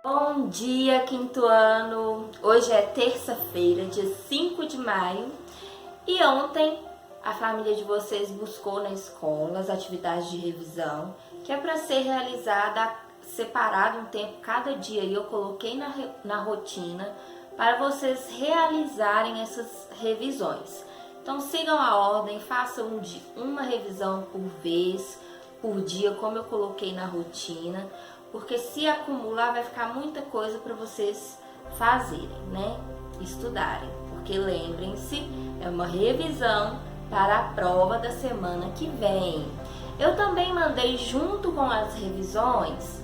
Bom dia, quinto ano! Hoje é terça-feira, dia 5 de maio, e ontem a família de vocês buscou na escola as atividades de revisão, que é para ser realizada separado um tempo cada dia, e eu coloquei na rotina para vocês realizarem essas revisões. Então sigam a ordem, façam uma revisão por vez, por dia, como eu coloquei na rotina, porque se acumular vai ficar muita coisa para vocês fazerem, né? Estudarem, porque lembrem-se, é uma revisão para a prova da semana que vem. Eu também mandei junto com as revisões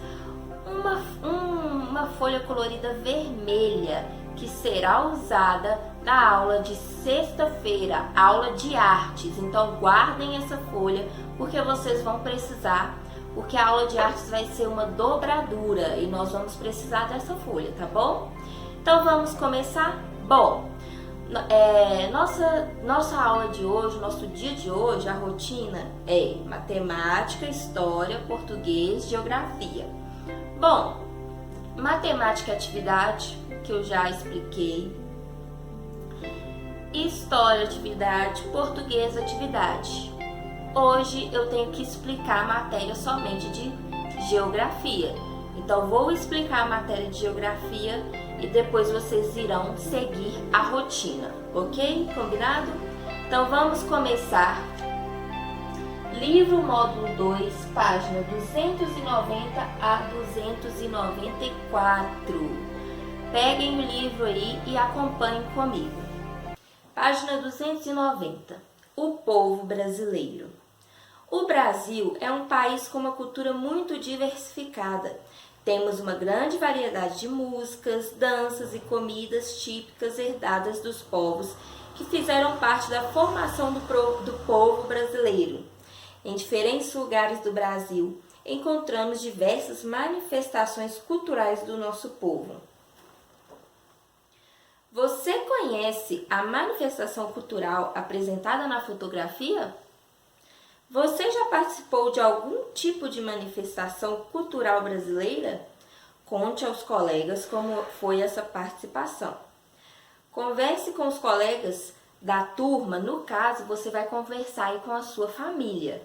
uma folha colorida vermelha que será usada na aula de sexta-feira, aula de artes. Então guardem essa folha porque vocês vão precisar, porque a aula de artes vai ser uma dobradura e nós vamos precisar dessa folha, tá bom? Então vamos começar? Bom, nossa aula de hoje, nosso dia de hoje, a rotina é matemática, história, português, geografia. Bom, matemática atividade, que eu já expliquei, história atividade, português atividade. Hoje eu tenho que explicar a matéria somente de geografia. Então vou explicar a matéria de geografia e depois vocês irão seguir a rotina, ok? Combinado? Então vamos começar. Livro módulo 2, página 290 a 294. Peguem o livro aí e acompanhem comigo. Página 290. O povo brasileiro. O Brasil é um país com uma cultura muito diversificada. Temos uma grande variedade de músicas, danças e comidas típicas herdadas dos povos que fizeram parte da formação do povo brasileiro. Em diferentes lugares do Brasil, encontramos diversas manifestações culturais do nosso povo. Você conhece a manifestação cultural apresentada na fotografia? Você já participou de algum tipo de manifestação cultural brasileira? Conte aos colegas como foi essa participação. Converse com os colegas da turma, no caso, você vai conversar aí com a sua família,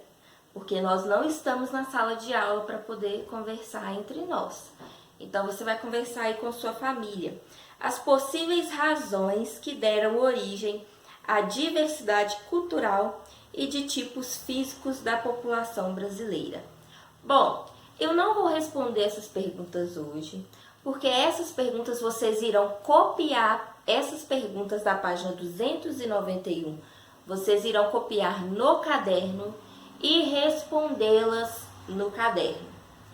porque nós não estamos na sala de aula para poder conversar entre nós. Então, você vai conversar aí com a sua família. As possíveis razões que deram origem à diversidade cultural e de tipos físicos da população brasileira. Bom, eu não vou responder essas perguntas hoje, porque essas perguntas vocês irão copiar essas perguntas da página 291. Vocês irão copiar no caderno e respondê-las no caderno,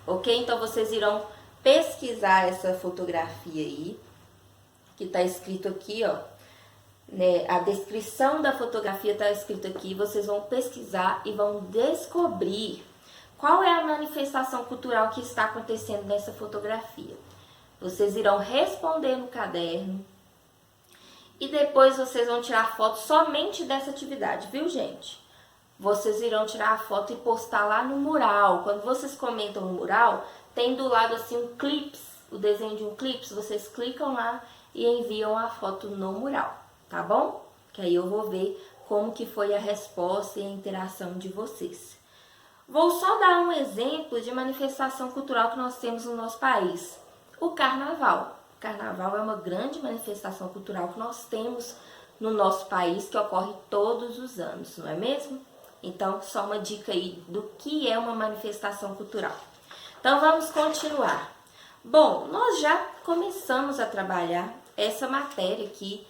ok? Então vocês irão pesquisar essa fotografia aí, que está escrito aqui, ó. Né, a descrição da fotografia está escrito aqui, vocês vão pesquisar e vão descobrir qual é a manifestação cultural que está acontecendo nessa fotografia. Vocês irão responder no caderno e depois vocês vão tirar foto somente dessa atividade, viu, gente? Vocês irão tirar a foto e postar lá no mural. Quando vocês comentam no mural, tem do lado assim um clips, o desenho de um clips, vocês clicam lá e enviam a foto no mural. Tá bom? Que aí eu vou ver como que foi a resposta e a interação de vocês. Vou só dar um exemplo de manifestação cultural que nós temos no nosso país. O carnaval. O carnaval é uma grande manifestação cultural que nós temos no nosso país, que ocorre todos os anos, não é mesmo? Então, só uma dica aí do que é uma manifestação cultural. Então, vamos continuar. Bom, nós já começamos a trabalhar essa matéria aqui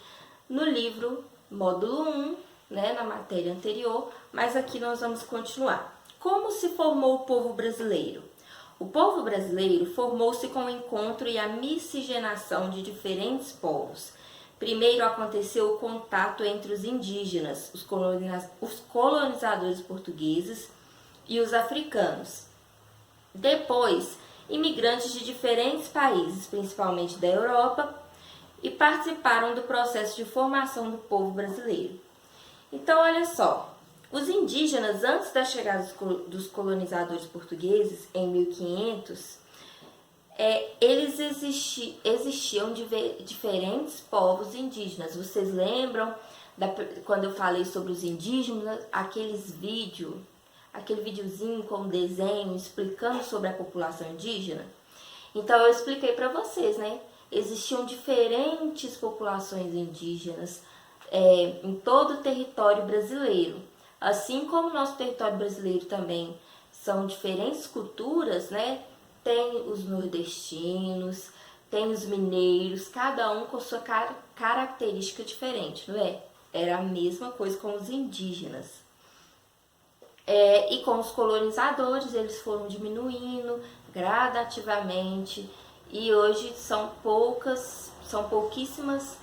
no livro módulo 1, né, na matéria anterior, mas aqui nós vamos continuar. Como se formou o povo brasileiro? O povo brasileiro formou-se com o encontro e a miscigenação de diferentes povos. Primeiro aconteceu o contato entre os indígenas, os colonizadores portugueses e os africanos. Depois, imigrantes de diferentes países, principalmente da Europa, e participaram do processo de formação do povo brasileiro. Então, olha só, Os indígenas, antes da chegada dos colonizadores portugueses, em 1500, eles existiam diferentes povos indígenas. Vocês lembram quando eu falei sobre os indígenas, aquele videozinho com desenho explicando sobre a população indígena? Então eu expliquei para vocês, né? Existiam diferentes populações indígenas em todo o território brasileiro. Assim como o nosso território brasileiro também são diferentes culturas, né? Tem os nordestinos, tem os mineiros, cada um com sua característica diferente, não é? Era a mesma coisa com os indígenas. E com os colonizadores, eles foram diminuindo gradativamente e hoje são pouquíssimas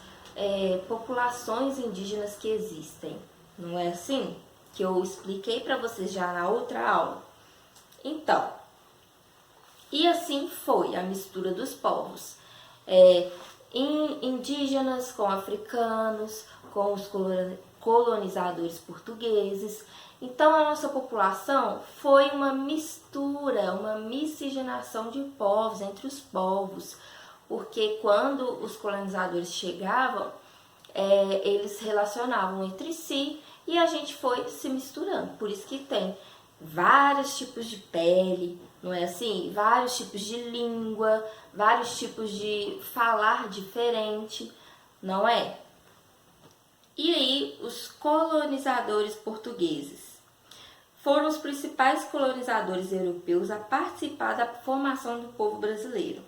populações indígenas que existem. Não é assim? Que eu expliquei para vocês já na outra aula. Então, e assim foi a mistura dos povos. Indígenas com africanos, com os colonizadores portugueses. Então a nossa população foi uma mistura, uma miscigenação de povos entre os povos, porque quando os colonizadores chegavam, eles relacionavam entre si e a gente foi se misturando. Por isso que tem vários tipos de pele, não é assim? Vários tipos de língua, vários tipos de falar diferente, não é? E aí, os colonizadores portugueses foram os principais colonizadores europeus a participar da formação do povo brasileiro.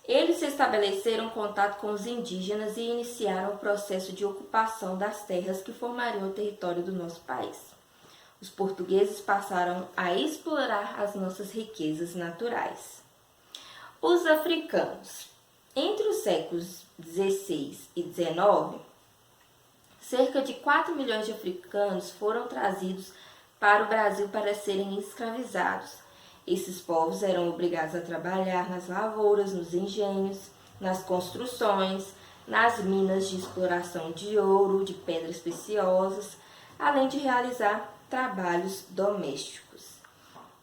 Eles estabeleceram contato com os indígenas e iniciaram o processo de ocupação das terras que formariam o território do nosso país. Os portugueses passaram a explorar as nossas riquezas naturais. Os africanos. Entre os séculos XVI e XIX, cerca de 4 milhões de africanos foram trazidos para o Brasil para serem escravizados. Esses povos eram obrigados a trabalhar nas lavouras, nos engenhos, nas construções, nas minas de exploração de ouro, de pedras preciosas, além de realizar trabalhos domésticos.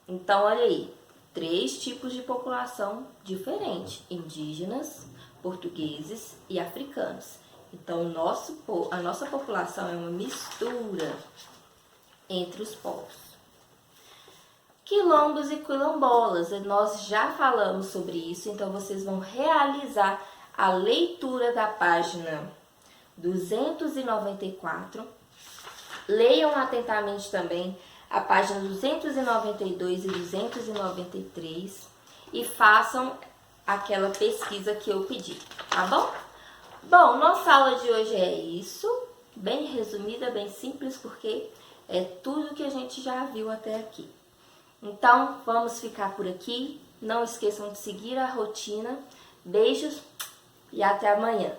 Então, olha aí, 3 tipos de população diferentes: indígenas, portugueses e africanos. Então, a nossa população é uma mistura entre os povos. Quilombos e quilombolas, nós já falamos sobre isso, então vocês vão realizar a leitura da página 294. Leiam atentamente também a página 292 e 293 e façam aquela pesquisa que eu pedi, tá bom? Bom, nossa aula de hoje é isso, bem resumida, bem simples, porque é tudo que a gente já viu até aqui. Então, vamos ficar por aqui. Não esqueçam de seguir a rotina. Beijos e até amanhã.